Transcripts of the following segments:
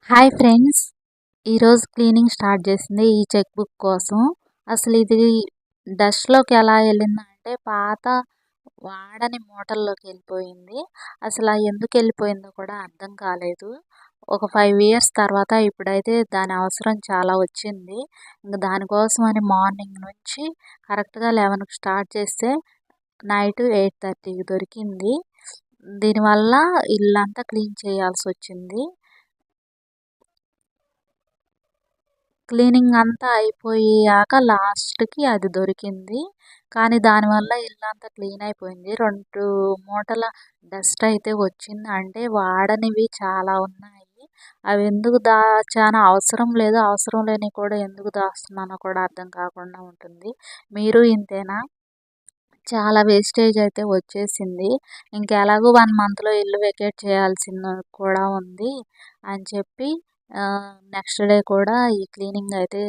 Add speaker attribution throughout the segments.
Speaker 1: Hi friends, ఈరోజు cleaning start చేసింది ఈ చెక్ బుక్ కోసం. అసలు ఇది డస్ట్లోకి ఎలా వెళ్ళిందంటే పాత వాడని మూటల్లోకి వెళ్ళిపోయింది. అసలు ఎందుకు వెళ్ళిపోయిందో కూడా అర్థం కాలేదు. ఒక 5 ఇయర్స్ తర్వాత ఇప్పుడైతే దాని అవసరం చాలా వచ్చింది. ఇంకా దానికోసం అని మార్నింగ్ నుంచి కరెక్ట్గా 11కి స్టార్ట్ చేస్తే నైట్ 8:30కి దొరికింది. దీనివల్ల ఇల్లంతా క్లీన్ చేయాల్సి వచ్చింది. క్లీనింగ్ అంతా అయిపోయాక లాస్ట్కి అది దొరికింది. కానీ దానివల్ల ఇల్లంతా క్లీన్ అయిపోయింది. 2 మూటల డస్ట్ అయితే వచ్చింది. అంటే వాడనివి చాలా ఉన్నాయి. అవి ఎందుకు దాచానో అవసరం లేదు, అవసరం లేనివి కూడా ఎందుకు దాస్తున్నానో కూడా అర్థం కాకుండా ఉంటుంది. మీరు ఇంతేనా? చాలా వేస్టేజ్ అయితే వచ్చేసింది. ఇంకెలాగో 1 మంత్లో ఇల్లు వెకేట్ చేయాల్సింది కూడా ఉంది అని చెప్పి నెక్స్ట్ డే కూడా ఈ క్లీనింగ్ అయితే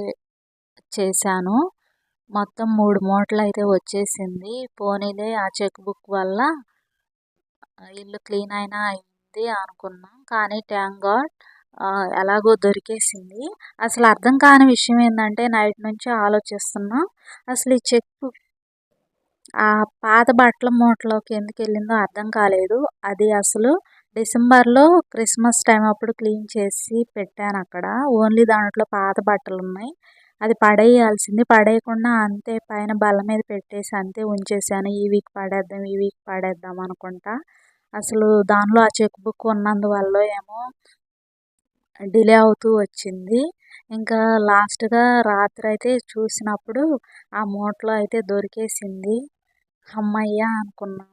Speaker 1: చేశాను. మొత్తం 3 మూటలు అయితే వచ్చేసింది. పోనీలే ఆ చెక్ బుక్ వల్ల ఇల్లు క్లీన్ అయినా అయింది అనుకున్నాం. కానీ థ్యాంక్ గాడ్ ఎలాగో దొరికేసింది. అసలు అర్థం కాని విషయం ఏంటంటే నైట్ నుంచి ఆలోచిస్తున్నా. అసలు ఈ చెక్ బుక్ ఆ పాత బట్టల మూటలోకి ఎందుకు వెళ్ళిందో అర్థం కాలేదు. అది అసలు డిసెంబర్లో క్రిస్మస్ టైం అప్పుడు క్లీన్ చేసి పెట్టాను అక్కడ. ఓన్లీ దాంట్లో పాత బట్టలు ఉన్నాయి. అది పడేయాల్సింది, పడేయకుండా అంతే పైన బల్ల మీద పెట్టేసి అంతే ఉంచేసాను. ఈ వీక్ పడేద్దాం, ఈ వీక్ పడేద్దాం అనుకుంటా. అసలు దానిలో ఆ చెక్ బుక్ ఉన్నందువల్ల ఏమో డిలే అవుతూ వచ్చింది. ఇంకా లాస్ట్గా రాత్రి అయితే చూసినప్పుడు ఆ మూటలో అయితే దొరికేసింది. హమ్మయ్య అనుకున్నాము.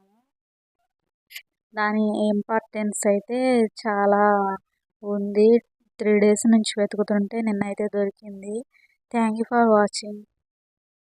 Speaker 1: దాని ఇంపార్టెన్స్ అయితే చాలా ఉంది. 3 డేస్ నుంచి వెతుకుతుంటే నిన్నైతే దొరికింది. Thank you for watching.